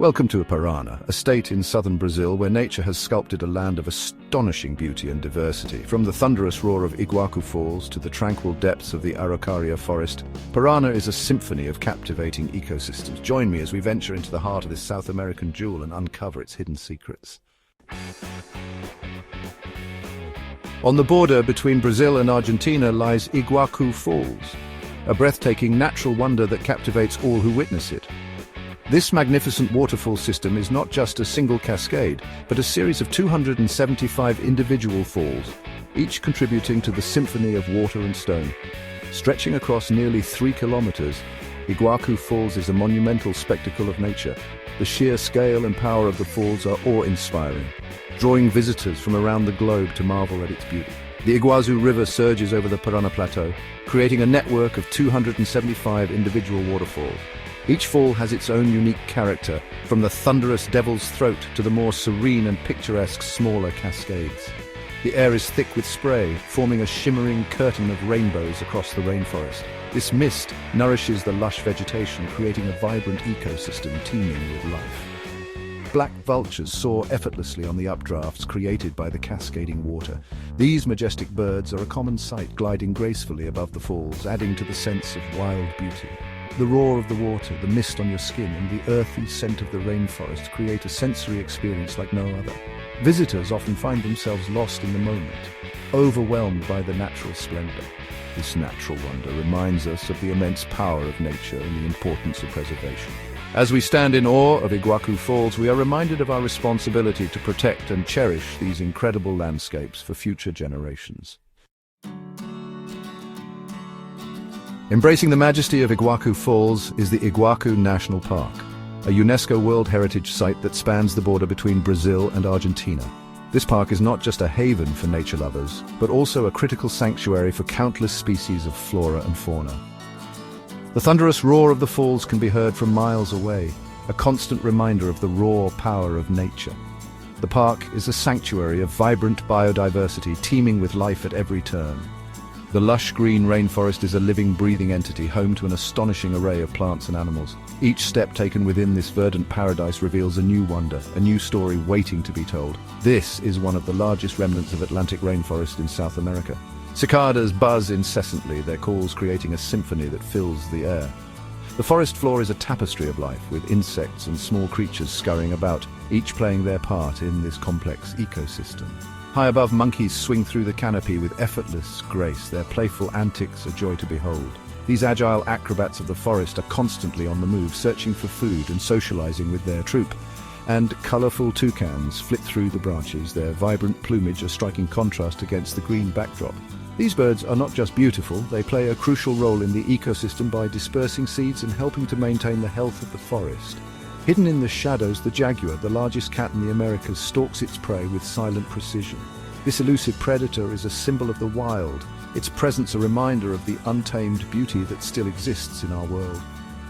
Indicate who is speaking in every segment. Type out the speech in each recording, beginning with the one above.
Speaker 1: Welcome to Paraná, a state in southern Brazil where nature has sculpted a land of astonishing beauty and diversity. From the thunderous roar of Iguaçu Falls to the tranquil depths of the Araucaria forest, Paraná is a symphony of captivating ecosystems. Join me as we venture into the heart of this South American jewel and uncover its hidden secrets. On the border between Brazil and Argentina lies Iguaçu Falls, a breathtaking natural wonder that captivates all who witness it. This magnificent waterfall system is not just a single cascade, but a series of 275 individual falls, each contributing to the symphony of water and stone. Stretching across nearly 3 kilometers, Iguaçu Falls is a monumental spectacle of nature. The sheer scale and power of the falls are awe-inspiring, drawing visitors from around the globe to marvel at its beauty. The Iguaçu River surges over the Paraná Plateau, creating a network of 275 individual waterfalls. Each fall has its own unique character, from the thunderous Devil's Throat to the more serene and picturesque smaller cascades. The air is thick with spray, forming a shimmering curtain of rainbows across the rainforest. This mist nourishes the lush vegetation, creating a vibrant ecosystem teeming with life. Black vultures soar effortlessly on the updrafts created by the cascading water. These majestic birds are a common sight, gliding gracefully above the falls, adding to the sense of wild beauty. The roar of the water, the mist on your skin, and the earthy scent of the rainforest create a sensory experience like no other. Visitors often find themselves lost in the moment, overwhelmed by the natural splendor. This natural wonder reminds us of the immense power of nature and the importance of preservation. As we stand in awe of Iguaçu Falls, we are reminded of our responsibility to protect and cherish these incredible landscapes for future generations. Embracing the majesty of Iguaçu Falls is the Iguaçu National Park, a UNESCO World Heritage Site that spans the border between Brazil and Argentina. This park is not just a haven for nature lovers, but also a critical sanctuary for countless species of flora and fauna. The thunderous roar of the falls can be heard from miles away, a constant reminder of the raw power of nature. The park is a sanctuary of vibrant biodiversity, teeming with life at every turn. The lush green rainforest is a living, breathing entity, home to an astonishing array of plants and animals. Each step taken within this verdant paradise reveals a new wonder, a new story waiting to be told. This is one of the largest remnants of Atlantic rainforest in South America. Cicadas buzz incessantly, their calls creating a symphony that fills the air. The forest floor is a tapestry of life, with insects and small creatures scurrying about, each playing their part in this complex ecosystem. High above, monkeys swing through the canopy with effortless grace, their playful antics a joy to behold. These agile acrobats of the forest are constantly on the move, searching for food and socializing with their troop. And colorful toucans flit through the branches, their vibrant plumage a striking contrast against the green backdrop. These birds are not just beautiful, they play a crucial role in the ecosystem by dispersing seeds and helping to maintain the health of the forest. Hidden in the shadows, the jaguar, the largest cat in the Americas, stalks its prey with silent precision. This elusive predator is a symbol of the wild, its presence a reminder of the untamed beauty that still exists in our world.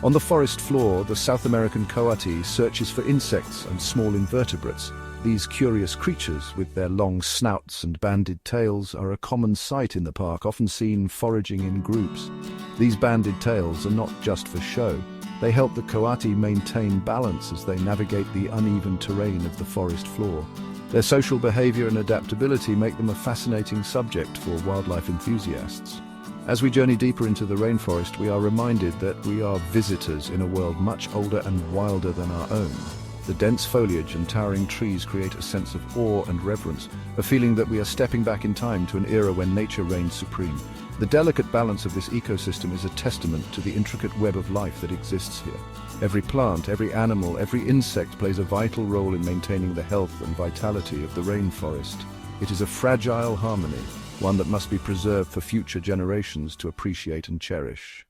Speaker 1: On the forest floor, the South American coati searches for insects and small invertebrates. These curious creatures, with their long snouts and banded tails, are a common sight in the park, often seen foraging in groups. These banded tails are not just for show. They help the coati maintain balance as they navigate the uneven terrain of the forest floor. Their social behavior and adaptability make them a fascinating subject for wildlife enthusiasts. As we journey deeper into the rainforest, we are reminded that we are visitors in a world much older and wilder than our own. The dense foliage and towering trees create a sense of awe and reverence, a feeling that we are stepping back in time to an era when nature reigned supreme. The delicate balance of this ecosystem is a testament to the intricate web of life that exists here. Every plant, every animal, every insect plays a vital role in maintaining the health and vitality of the rainforest. It is a fragile harmony, one that must be preserved for future generations to appreciate and cherish.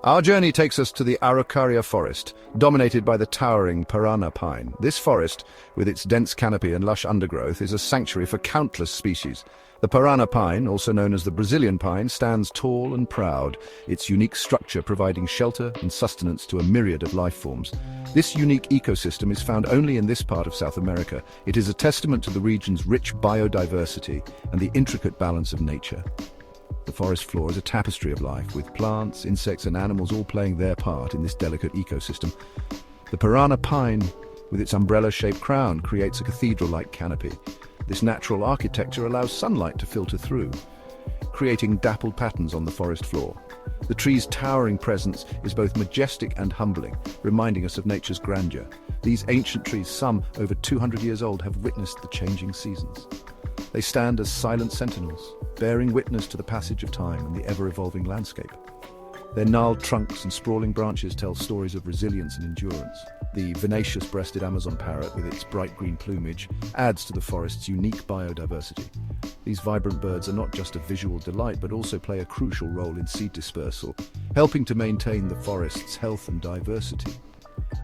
Speaker 1: Our journey takes us to the Araucaria forest, dominated by the towering Paraná pine. This forest, with its dense canopy and lush undergrowth, is a sanctuary for countless species. The Paraná pine, also known as the Brazilian pine, stands tall and proud, its unique structure providing shelter and sustenance to a myriad of life forms. This unique ecosystem is found only in this part of South America. It is a testament to the region's rich biodiversity and the intricate balance of nature. The forest floor is a tapestry of life, with plants, insects and animals all playing their part in this delicate ecosystem. The Paraná pine, with its umbrella-shaped crown, creates a cathedral-like canopy. This natural architecture allows sunlight to filter through, creating dappled patterns on the forest floor. The tree's towering presence is both majestic and humbling, reminding us of nature's grandeur. These ancient trees, some over 200 years old, have witnessed the changing seasons. They stand as silent sentinels, bearing witness to the passage of time and the ever-evolving landscape. Their gnarled trunks and sprawling branches tell stories of resilience and endurance. The venacious-breasted Amazon parrot, with its bright green plumage, adds to the forest's unique biodiversity. These vibrant birds are not just a visual delight, but also play a crucial role in seed dispersal, helping to maintain the forest's health and diversity.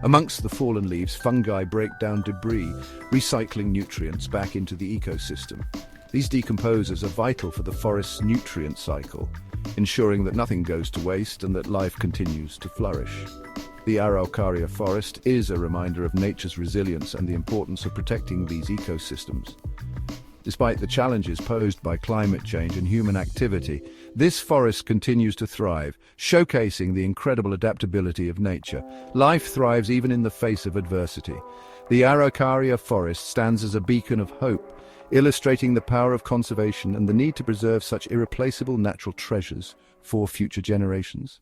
Speaker 1: Amongst the fallen leaves, fungi break down debris, recycling nutrients back into the ecosystem. These decomposers are vital for the forest's nutrient cycle, ensuring that nothing goes to waste and that life continues to flourish. The Araucaria forest is a reminder of nature's resilience and the importance of protecting these ecosystems. Despite the challenges posed by climate change and human activity, this forest continues to thrive, showcasing the incredible adaptability of nature. Life thrives even in the face of adversity. The Araucaria forest stands as a beacon of hope, illustrating the power of conservation and the need to preserve such irreplaceable natural treasures for future generations.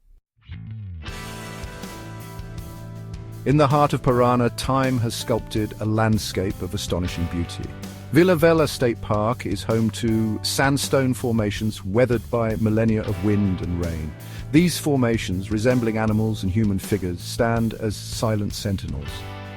Speaker 1: In the heart of Paraná, time has sculpted a landscape of astonishing beauty. Vila Velha State Park is home to sandstone formations weathered by millennia of wind and rain. These formations, resembling animals and human figures, stand as silent sentinels.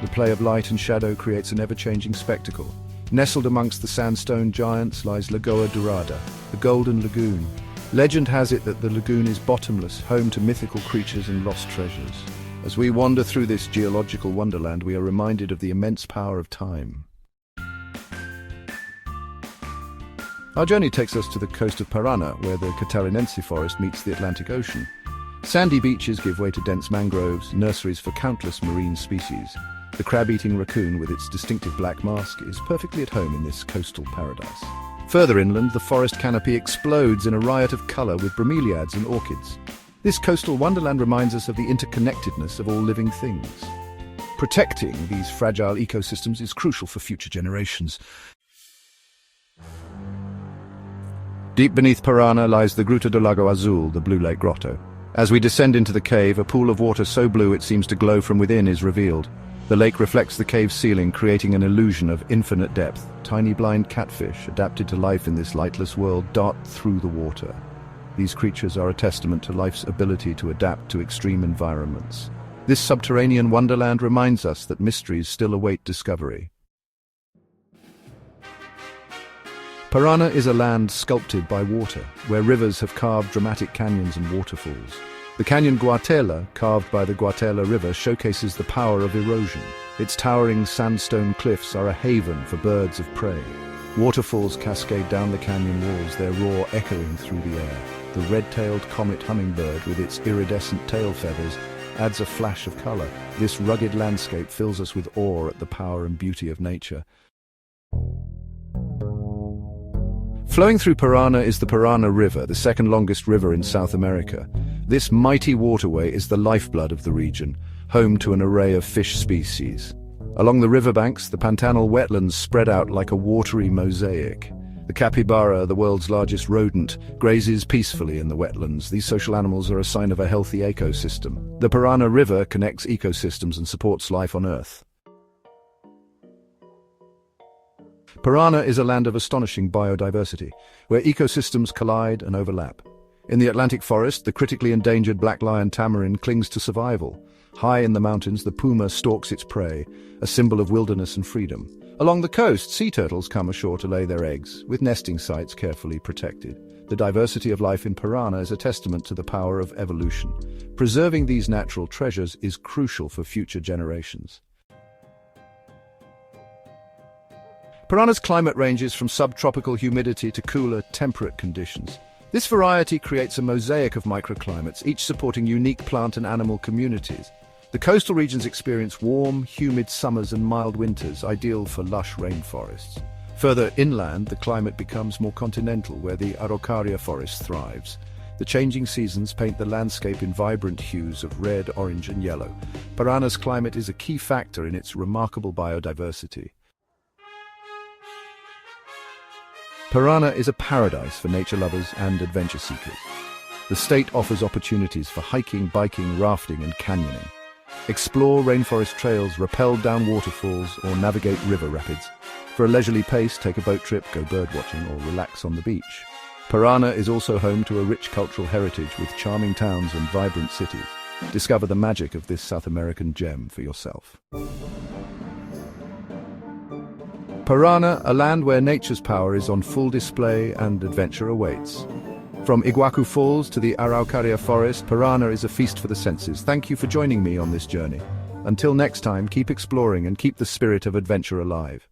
Speaker 1: The play of light and shadow creates an ever-changing spectacle. Nestled amongst the sandstone giants lies Lagoa Dourada, the Golden Lagoon. Legend has it that the lagoon is bottomless, home to mythical creatures and lost treasures. As we wander through this geological wonderland, we are reminded of the immense power of time. Our journey takes us to the coast of Paraná, where the Catarinense forest meets the Atlantic Ocean. Sandy beaches give way to dense mangroves, nurseries for countless marine species. The crab-eating raccoon, with its distinctive black mask, is perfectly at home in this coastal paradise. Further inland, the forest canopy explodes in a riot of colour with bromeliads and orchids. This coastal wonderland reminds us of the interconnectedness of all living things. Protecting these fragile ecosystems is crucial for future generations. Deep beneath Paraná lies the Gruta do Lago Azul, the Blue Lake Grotto. As we descend into the cave, a pool of water so blue it seems to glow from within is revealed. The lake reflects the cave's ceiling, creating an illusion of infinite depth. Tiny blind catfish, adapted to life in this lightless world, dart through the water. These creatures are a testament to life's ability to adapt to extreme environments. This subterranean wonderland reminds us that mysteries still await discovery. Paraná is a land sculpted by water, where rivers have carved dramatic canyons and waterfalls. The canyon Guatela, carved by the Guatela River, showcases the power of erosion. Its towering sandstone cliffs are a haven for birds of prey. Waterfalls cascade down the canyon walls, their roar echoing through the air. The red-tailed comet hummingbird, with its iridescent tail feathers, adds a flash of color. This rugged landscape fills us with awe at the power and beauty of nature. Flowing through Paraná is the Paraná River, the second longest river in South America. This mighty waterway is the lifeblood of the region, home to an array of fish species. Along the riverbanks, the pantanal wetlands spread out like a watery mosaic. The capybara, the world's largest rodent, grazes peacefully in the wetlands. These social animals are a sign of a healthy ecosystem. The Paraná River connects ecosystems and supports life on Earth. Paraná is a land of astonishing biodiversity, where ecosystems collide and overlap. In the Atlantic forest, the critically endangered black lion tamarin clings to survival. High in the mountains, the puma stalks its prey, a symbol of wilderness and freedom. Along the coast, sea turtles come ashore to lay their eggs, with nesting sites carefully protected. The diversity of life in Paraná is a testament to the power of evolution. Preserving these natural treasures is crucial for future generations. Paraná's climate ranges from subtropical humidity to cooler, temperate conditions. This variety creates a mosaic of microclimates, each supporting unique plant and animal communities. The coastal regions experience warm, humid summers and mild winters, ideal for lush rainforests. Further inland, the climate becomes more continental, where the Araucaria forest thrives. The changing seasons paint the landscape in vibrant hues of red, orange, and yellow. Paraná's climate is a key factor in its remarkable biodiversity. Paraná is a paradise for nature lovers and adventure seekers. The state offers opportunities for hiking, biking, rafting, and canyoning. Explore rainforest trails, rappel down waterfalls, or navigate river rapids. For a leisurely pace, take a boat trip, go birdwatching, or relax on the beach. Paraná is also home to a rich cultural heritage with charming towns and vibrant cities. Discover the magic of this South American gem for yourself. Paraná, a land where nature's power is on full display and adventure awaits. From Iguaçu Falls to the Araucaria forest, Paraná is a feast for the senses. Thank you for joining me on this journey. Until next time, keep exploring and keep the spirit of adventure alive.